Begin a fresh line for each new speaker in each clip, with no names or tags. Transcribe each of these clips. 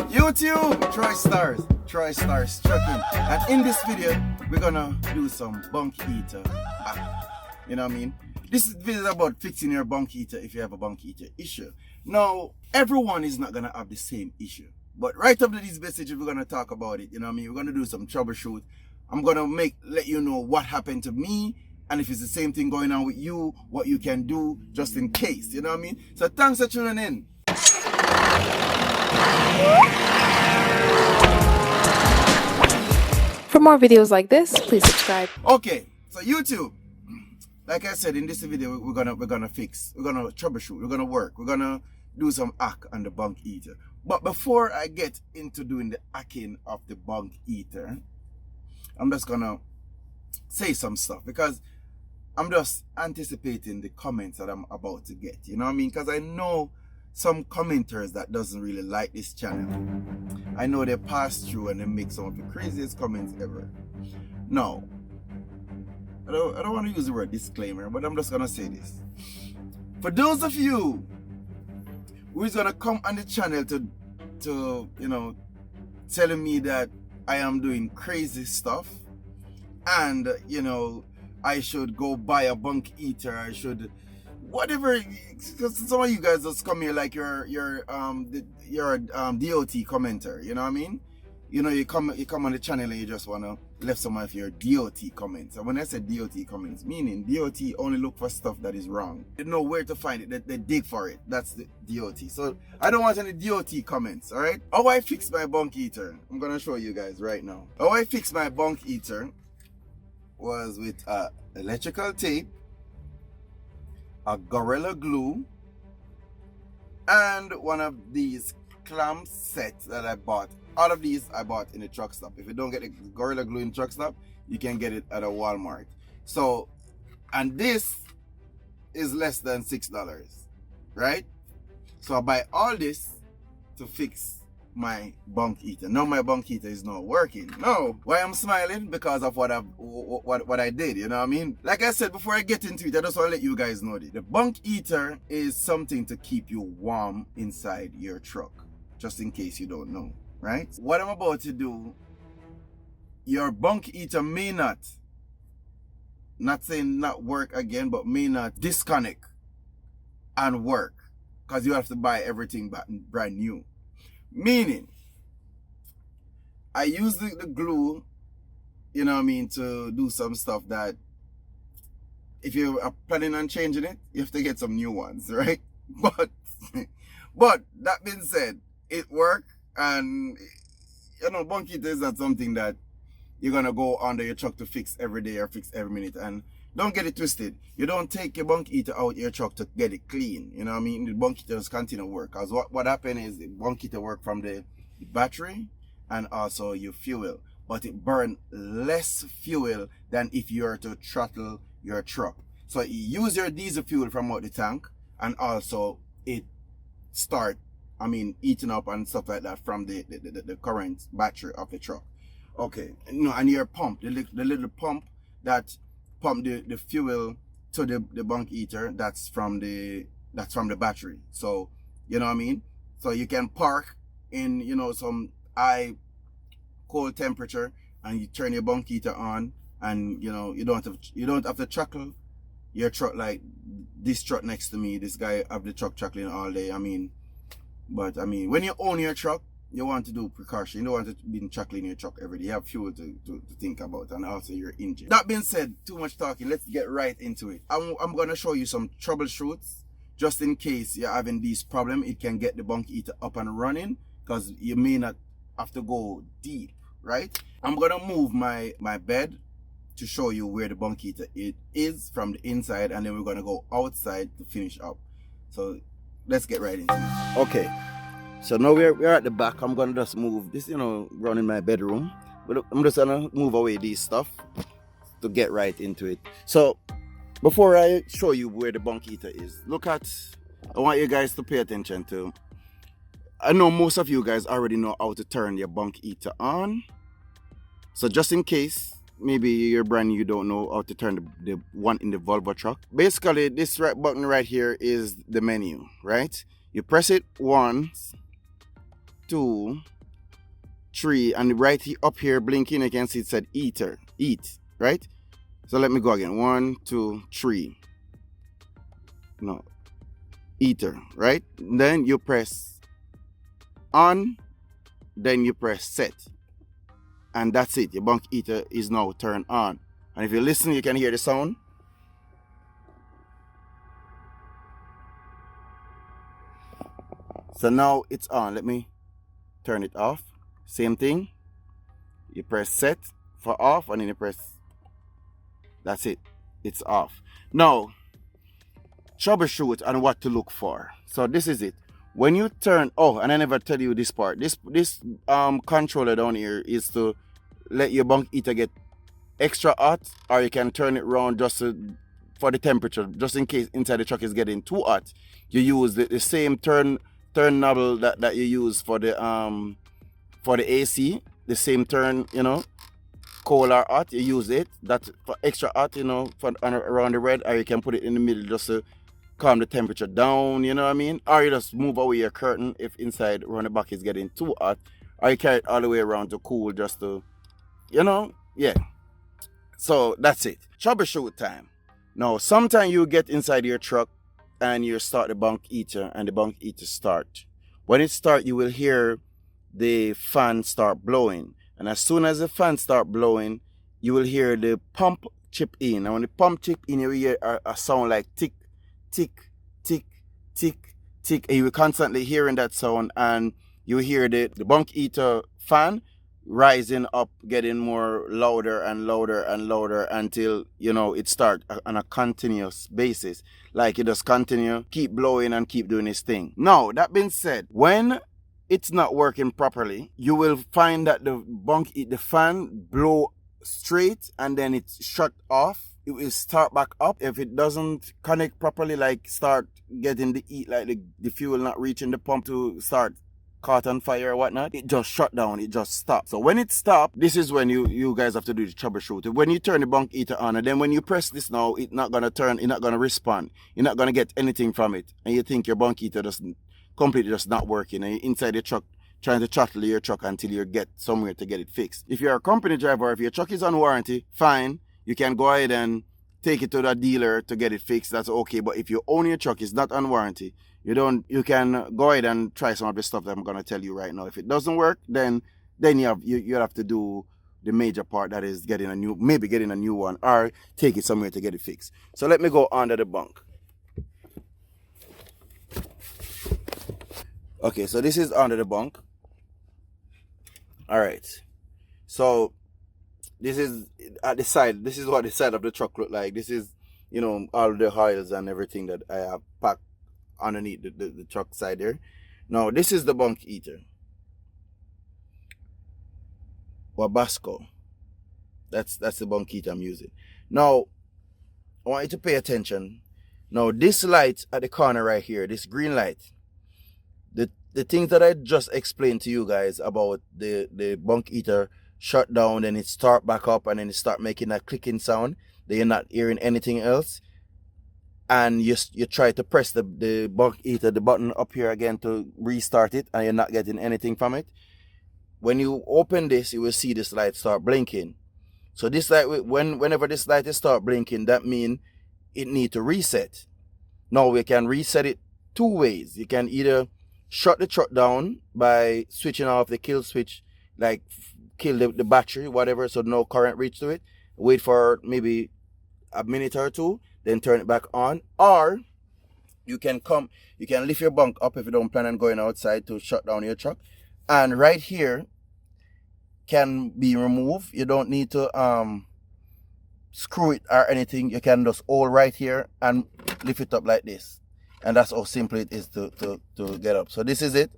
YouTube, Troystarz trucking. And in this video, we're gonna do some bunk heater hack. You know what I mean? This video is about fixing your bunk heater if you have a bunk heater issue. Now, everyone is not gonna have the same issue. But right after these messages, we're gonna talk about it. You know what I mean? We're gonna do some troubleshoot. I'm gonna let you know what happened to me, and if it's the same thing going on with you, what you can do just in case. You know what I mean? So thanks for tuning in.
For more videos like this, please subscribe.
Okay, so YouTube, like I said, in this video we're gonna troubleshoot, we're gonna work, we're gonna do some hack on the bunk heater. But before I get into doing the hacking of the bunk heater, I'm just gonna say some stuff because I'm just anticipating the comments that I'm about to get. You know what I mean? Because I know some commenters that doesn't really like this channel. I know they pass through and they make some of the craziest comments ever. No, I don't want to use the word disclaimer, but I'm just gonna say this. For those of you who is gonna come on the channel to you know, telling me that I am doing crazy stuff and you know I should go buy a bunk heater, I should whatever, because some of you guys just come here like you're DOT commenter, you know what I mean? You know, you come on the channel and you just wanna left some of your DOT comments. And when I say DOT comments, meaning DOT only look for stuff that is wrong. They know where to find it, they dig for it. That's the DOT. So I don't want any DOT comments, alright? How I fix my bunk heater, I'm gonna show you guys right now. How I fix my bunk heater was with electrical tape, a Gorilla Glue, and one of these clamp sets that I bought. All of these I bought in the truck stop. If you don't get the Gorilla Glue in the truck stop, you can get it at a Walmart. So, and this is less than $6, right? So I buy all this to fix my bunk heater. Now my bunk heater is not working. No, why I'm smiling? Because of what I did, you know what I mean? Like I said, before I get into it, I just want to let you guys know that the bunk heater is something to keep you warm inside your truck, just in case you don't know, right? What I'm about to do, your bunk heater may not saying not work again, but may not disconnect and work, because you have to buy everything brand new. Meaning, I use the glue, you know what I mean, to do some stuff that if you are planning on changing it, you have to get some new ones, right? But that being said, it worked, and you know, bunk heater is not something that you're gonna go under your truck to fix every day or fix every minute. And don't get it twisted. You don't take your bunk heater out your truck to get it clean. You know what I mean? The bunk heater just continue to work. Because what happened is the bunk heater work from the battery and also your fuel. But it burns less fuel than if you were to throttle your truck. So you use your diesel fuel from out the tank, and also it start, I mean, eating up and stuff like that from the current battery of the truck. Okay, you know, and your pump, the little pump that pump the fuel to the bunk heater, that's from the battery. So you know what I mean? So you can park in, you know, some high cold temperature and you turn your bunk heater on, and you know, you don't have to chuckle your truck like this truck next to me. This guy have the truck chuckling all day. I mean, but I mean, when you own your truck, you want to do precaution. You don't want to be chuckling your truck every day. You have fuel to think about, and also your engine. That being said, too much talking. Let's get right into it. I'm going to show you some troubleshoots just in case you're having these problems. It can get the bunk heater up and running, because you may not have to go deep, right? I'm going to move my bed to show you where the bunk heater is from the inside, and then we're going to go outside to finish up. So let's get right into it. Okay. So now we're at the back. I'm gonna just move this, you know, around in my bedroom. But I'm just gonna move away these stuff to get right into it. So before I show you where the bunk heater is, I want you guys to pay attention to. I know most of you guys already know how to turn your bunk heater on. So just in case, maybe you're brand new, you don't know how to turn the one in the Volvo truck. Basically, this right button right here is the menu, right? You press it once, 2, tree, and right up here blinking, you can see it said eat, right? So let me go again. 1, 2, 3. No, eater, right? Then you press on, then you press set, and that's it. Your bunk eater is now turned on. And if you listen, you can hear the sound. So now it's on. Let me turn it off. Same thing. You press set for off, and then you press. That's it. It's off. Now, troubleshoot and what to look for. So this is it. When you turn, oh, and I never tell you this part. This controller down here is to let your bunk heater get extra hot, or you can turn it around just for the temperature, just in case inside the truck is getting too hot. You use the same turn knob that you use for the AC, the same turn, you know, cold or hot. You use it. That's for extra hot, you know, for around the red, or you can put it in the middle just to calm the temperature down, you know what I mean? Or you just move away your curtain if inside around the back is getting too hot, or you carry it all the way around to cool just to, you know, yeah. So that's it. Troubleshoot time. Now, sometimes you get inside your truck and you start the bunk heater and the bunk heater start. When it starts, you will hear the fan start blowing. And as soon as the fan start blowing, you will hear the pump chip in. And when the pump chip in, you will hear a sound like tick, tick, tick, tick, tick. And you will constantly hearing that sound, and you hear the bunk heater fan rising up, getting more louder and louder and louder until, you know, it starts on a continuous basis. Like it just continue, keep blowing and keep doing its thing. Now, that being said, when it's not working properly, you will find that the fan blow straight and then it's shut off. It will start back up. If it doesn't connect properly, like start getting the heat, like the fuel not reaching the pump to start caught on fire or whatnot, it just shut down, it just stopped. So when it stopped, this is when you guys have to do the troubleshoot. When you turn the bunk heater on, and then when you press this now, it's not gonna turn, it's not gonna respond, you're not gonna get anything from it, and you think your bunk heater doesn't completely just not working, and you're inside the truck trying to throttle your truck until you get somewhere to get it fixed. If you're a company driver, or if your truck is on warranty, fine, you can go ahead and take it to the dealer to get it fixed, that's okay. But if you own your truck, is not on warranty, you can go ahead and try some of the stuff that I'm gonna tell you right now. If it doesn't work, then you have to do the major part, that is getting a new one, or take it somewhere to get it fixed. So let me go under the bunk. Okay, so this is under the bunk. All right, so this is at the side. This is what the side of the truck look like. This is, you know, all the oils and everything that I have packed underneath the truck side there. Now this is the bunk heater. Webasto. That's the bunk heater I'm using. Now I want you to pay attention. Now this light at the corner right here, this green light, the things that I just explained to you guys about the bunk heater shut down, then it start back up, and then it start making that clicking sound, then you're not hearing anything else, and you try to press the bunk heater, the button up here again to restart it, and you're not getting anything from it. When you open this, you will see this light start blinking. So this light, whenever this light is start blinking, that means it need to reset. Now we can reset it two ways. You can either shut the truck down by switching off the kill switch, like kill the battery, whatever, so no current reach to it. Wait for maybe a minute or two, then turn it back on. Or you can lift your bunk up if you don't plan on going outside to shut down your truck, and right here can be removed. You don't need to screw it or anything. You can just hold right here and lift it up like this, and that's how simple it is to get up. So this is it.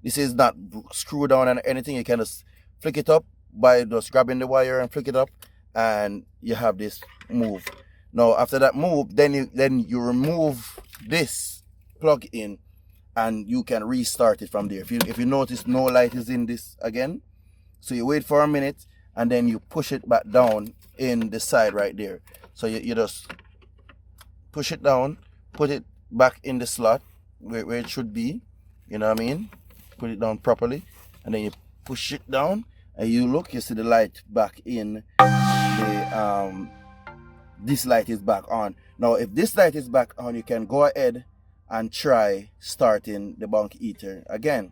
This is not screwed down and anything. You can just flick it up by just grabbing the wire and flick it up, and you have this move. Now after that move, then you remove this plug in, and you can restart it from there. If you notice no light is in this again, so you wait for a minute, and then you push it back down in the side right there. So you just push it down, put it back in the slot where it should be, you know what I mean? Put it down properly, and then you push it down, and you look, you see the light back in the this light is back on. Now if this light is back on, you can go ahead and try starting the bunk heater again.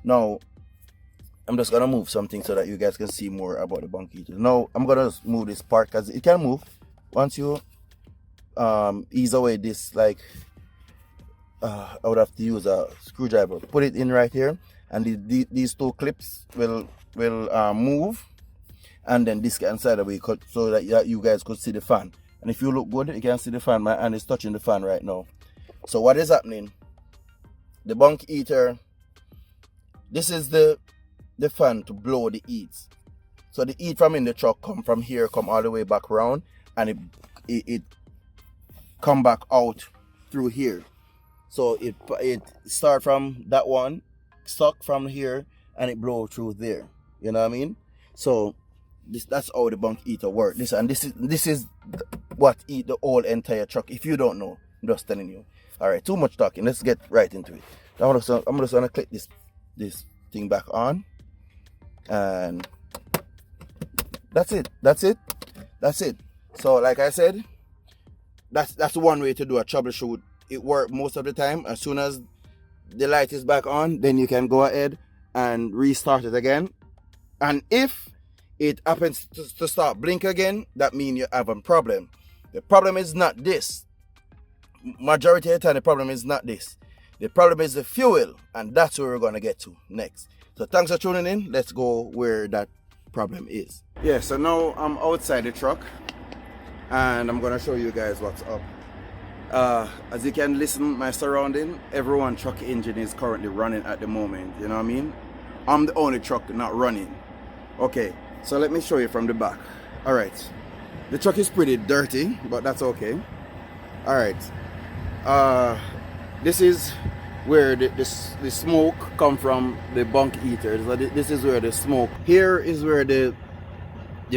Now I'm just gonna move something so that you guys can see more about the bunk heater. Now I'm gonna just move this part because it can move once you ease away this, like I would have to use a screwdriver, put it in right here, and these two clips will move, and then this can slide away so that you guys could see the fan. And if you look good, you can see the fan. My hand is touching the fan right now. So what is happening? The bunk heater, this is the fan to blow the heat. So the heat from in the truck come from here, come all the way back around, and it come back out through here. So it start from that one, suck from here, and it blow through there. You know what I mean? So that's how the bunk heater works. This is what eat the whole entire truck. If you don't know, I'm just telling you. All right, too much talking. Let's get right into it. I'm just gonna click this thing back on, and that's it. So like I said, that's one way to do a troubleshoot. It works most of the time. As soon as the light is back on, then you can go ahead and restart it again. And if it happens to start blink again, that means you have a problem. The problem is not this. Majority of the time, the problem is not this. The problem is the fuel, and that's where we're going to get to next. So thanks for tuning in. Let's go where that problem is. Yeah, so now I'm outside the truck, and I'm going to show you guys what's up. As you can listen my surrounding, everyone truck engine is currently running at the moment. You know what I mean? I'm the only truck not running. Okay, so let me show you from the back. All right, the truck is pretty dirty, but that's okay. All right, this is where the smoke come from the bunk heater. So this is where the smoke. Here is where the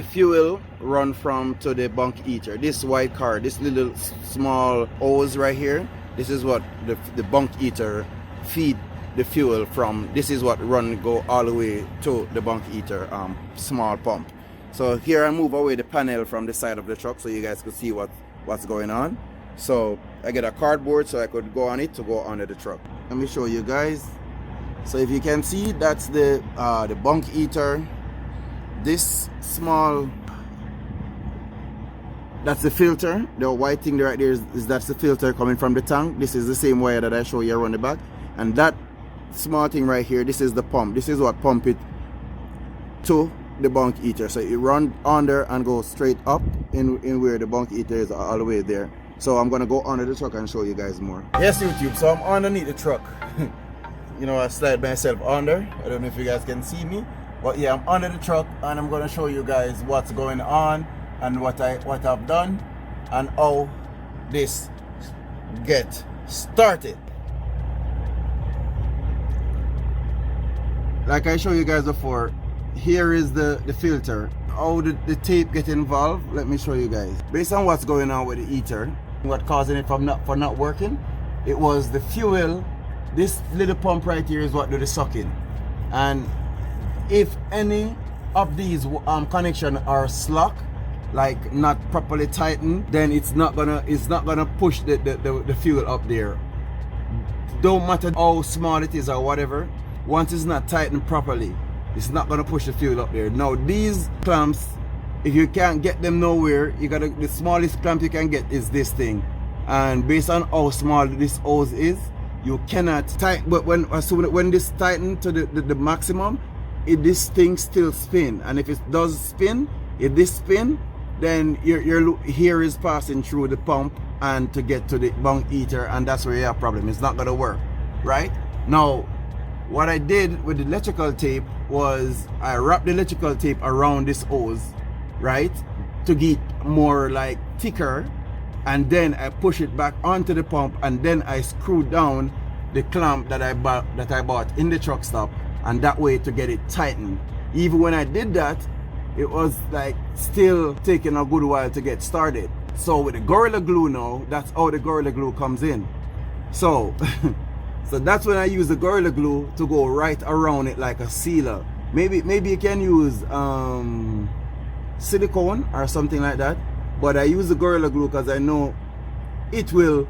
fuel run from to the bunk heater. This white car, this little small hose right here, this is what the bunk heater feed the fuel from. This is what go all the way to the bunk heater small pump. So here I move away the panel from the side of the truck so you guys could see what's going on. So I get a cardboard so I could go on it to go under the truck. Let me show you guys. So if you can see, that's the bunk heater. This small, that's the filter. The white thing right there is that's the filter coming from the tank. This is the same wire that I show you around the back. And that small thing right here, this is the pump. This is what pump it to the bunk heater. So it run under and go straight up in where the bunk heater is all the way there. So I'm gonna go under the truck and show you guys more. Yes, YouTube, so I'm underneath the truck. You know, I slide myself under. I don't know if you guys can see me, but yeah, I'm under the truck and I'm gonna show you guys what's going on and what I've done and how this get started. Like I showed you guys before, here is the filter. How the tape get involved, let me show you guys. Based on what's going on with the heater, what causing it for not working, it was the fuel. This little pump right here is what do the sucking, and if any of these connection are slack, like not properly tightened, then it's not gonna push the fuel up there. Don't matter how small it is or whatever, once it's not tightened properly, it's not gonna push the fuel up there. Now these clamps, if you can't get them nowhere, the smallest clamp you can get is this thing. And based on how small this hose is, you cannot tighten. But when this tighten to the maximum, this thing still spin. And if it does spin, if this spin, then your here is passing through the pump and to get to the bunk heater, and that's where you have a problem. It's not gonna work, right? Now, what I did with the electrical tape was I wrapped the electrical tape around this hose, right, to get more like thicker, and then I push it back onto the pump, and then I screw down the clamp that I bought in the truck stop, and that way to get it tightened. Even when I did that, it was like still taking a good while to get started. So with the Gorilla Glue now, that's how the Gorilla Glue comes in. So so that's when I use the Gorilla Glue to go right around it like a sealer. maybe you can use silicone or something like that, but I use the Gorilla Glue because I know it will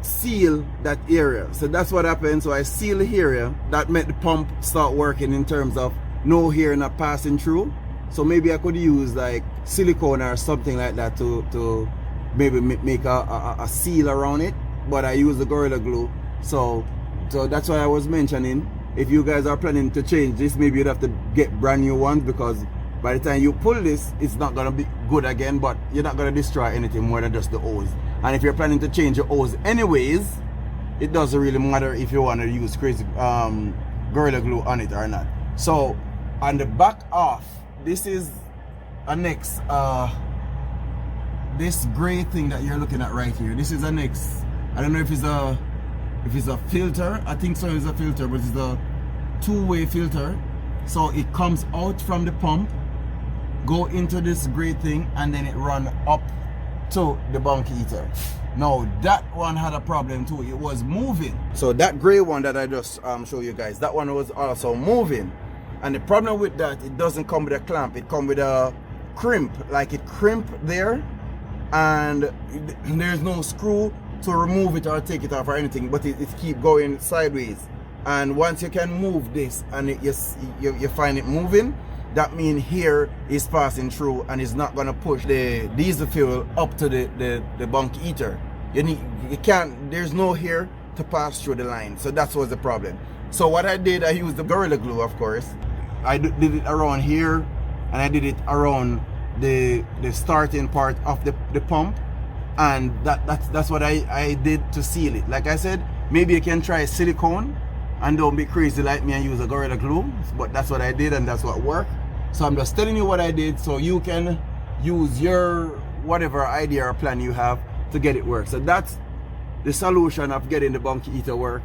seal that area. So that's what happened. So I seal the area. That made the pump start working in terms of no hair not passing through. So maybe I could use like silicone or something like that to maybe make a seal around it, but I use the Gorilla Glue. So that's why I was mentioning, if you guys are planning to change this, maybe you'd have to get brand new ones, because by the time you pull this, it's not gonna be good again, but you're not gonna destroy anything more than just the hose. And if you're planning to change your hose anyways, it doesn't really matter if you want to use crazy Gorilla Glue on it or not. So on the back off, this is a next this gray thing that you're looking at right here. This is a next, I don't know if it's a filter. I think so, it's a filter, but it's a two-way filter. So it comes out from the pump, go into this gray thing, and then it run up to the bunk heater. Now that one had a problem too. It was moving. So that gray one that I just show you guys, that one was also moving. And the problem with that, it doesn't come with a clamp. It comes with a crimp. Like it crimp there, and there's no screw to remove it or take it off or anything, but it keep going sideways. And once you can move this and you find it moving, that means here is passing through and it's not gonna push the diesel fuel up to the bunk heater. You can't, there's no here to pass through the line. So that was the problem. So what I did, I used the Gorilla Glue, of course. I did it around here, and I did it around the starting part of the pump, and that's what I did to seal it. Like I said, maybe you can try silicone and don't be crazy like me and use a Gorilla Glue, but that's what I did and that's what worked. So I'm just telling you what I did so you can use your whatever idea or plan you have to get it work. So that's the solution of getting the bunk heater work.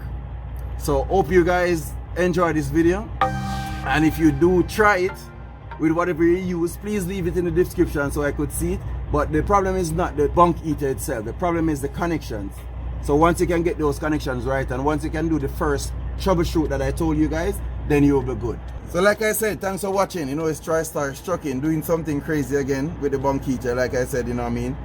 So hope you guys enjoy this video, and if you do try it with whatever you use, please leave it in the description so I could see it. But the problem is not the bunk heater itself, the problem is the connections. So once you can get those connections right, and once you can do the first troubleshoot that I told you guys, then you'll be good. So like I said, thanks for watching. You know, it's Troystarz trucking, doing something crazy again with the bunk heater. Like I said, you know what I mean,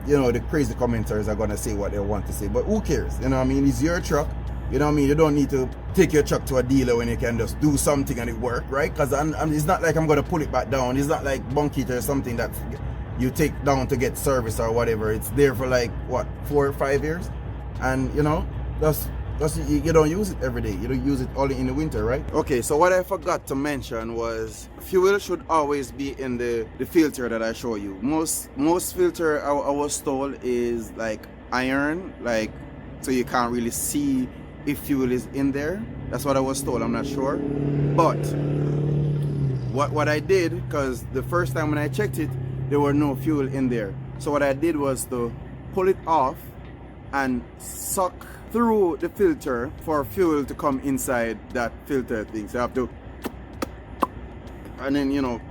you know, the crazy commenters are gonna say what they want to say, but who cares? You know what I mean? It's your truck. You know what I mean? You don't need to take your truck to a dealer when you can just do something and it work, right? Because it's not like I'm gonna pull it back down. It's not like bunk heater is something that you take down to get service or whatever. It's there for like what, 4 or 5 years, and you know, you don't use it every day. You don't use it only in the winter, right? Okay, so what I forgot to mention was fuel should always be in the filter that I show you. Most filter I was told is like iron, like, so you can't really see if fuel is in there. That's what I was told. I'm not sure, but what I did, because the first time when I checked it, there were no fuel in there. So what I did was to pull it off and suck through the filter for fuel to come inside that filter thing. So you have to, and then, you know,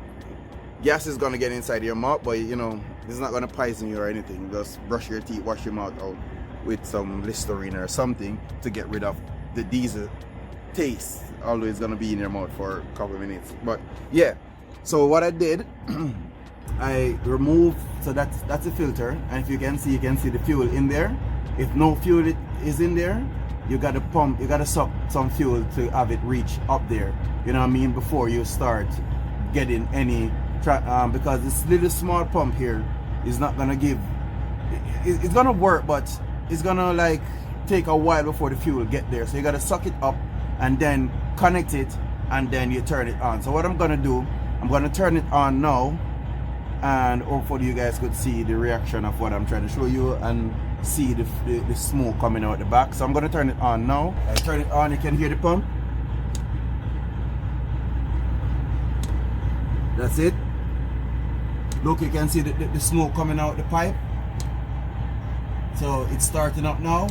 gas is gonna get inside your mouth, but you know, it's not gonna poison you or anything. Just brush your teeth, wash your mouth out with some Listerine or something to get rid of the diesel taste, although it's gonna be in your mouth for a couple of minutes. But yeah, so what I did, I removed, so that's the filter, and if you can see the fuel in there. If no fuel is in there, you gotta pump, you gotta suck some fuel to have it reach up there, you know what I mean, before you start getting any because this little small pump here is not gonna give, it's gonna work, but it's gonna like take a while before the fuel get there. So you gotta suck it up and then connect it, and then you turn it on. So what I'm gonna do, I'm gonna turn it on now, and hopefully you guys could see the reaction of what I'm trying to show you and see the smoke coming out the back. So I'm gonna turn it on now. I turn it on, you can hear the pump. That's it. Look, you can see the smoke coming out the pipe. So it's starting up now.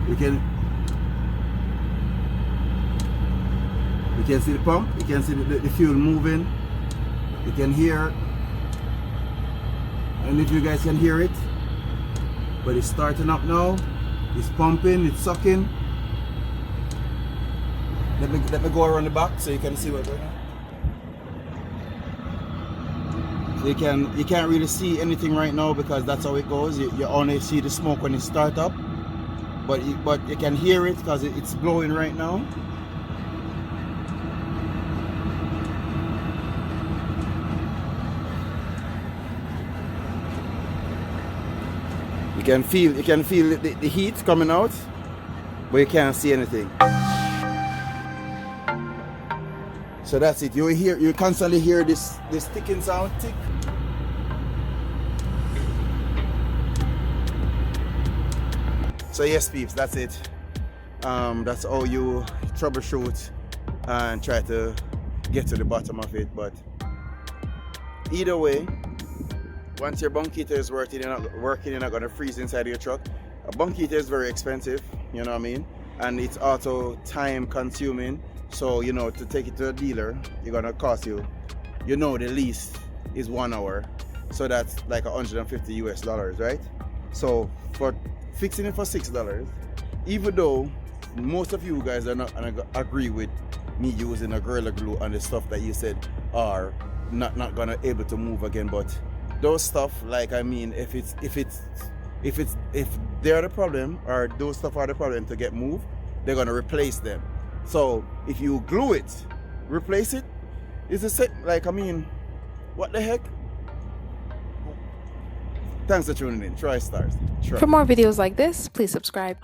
You can see the pump, you can see the fuel moving, you can hear, and if you guys can hear it, but it's starting up now. It's pumping, it's sucking. Let me go around the back so you can see what's going on. So you can't really see anything right now because that's how it goes. You only see the smoke when it starts up, but you can hear it because it's blowing right now. You can feel the heat coming out, but you can't see anything. So that's it. You constantly hear this ticking sound, tick. So yes, peeps, that's it. That's how you troubleshoot and try to get to the bottom of it. But either way, once your bunk heater is working, you're not gonna freeze inside your truck. A bunk heater is very expensive, you know what I mean? And it's also time consuming. So, you know, to take it to a dealer, you're gonna cost you, you know, the least is 1 hour. So that's like $150 US, right? So for fixing it for $6, even though most of you guys are not gonna agree with me using a Gorilla Glue and the stuff that you said are not gonna able to move again, but those stuff, like, I mean, if they're the problem, or those stuff are the problem to get moved, they're gonna replace them. So if you glue it, replace it, it's a set. Like, I mean, what the heck? Thanks for tuning in. Troystarz.
For more videos like this, please subscribe.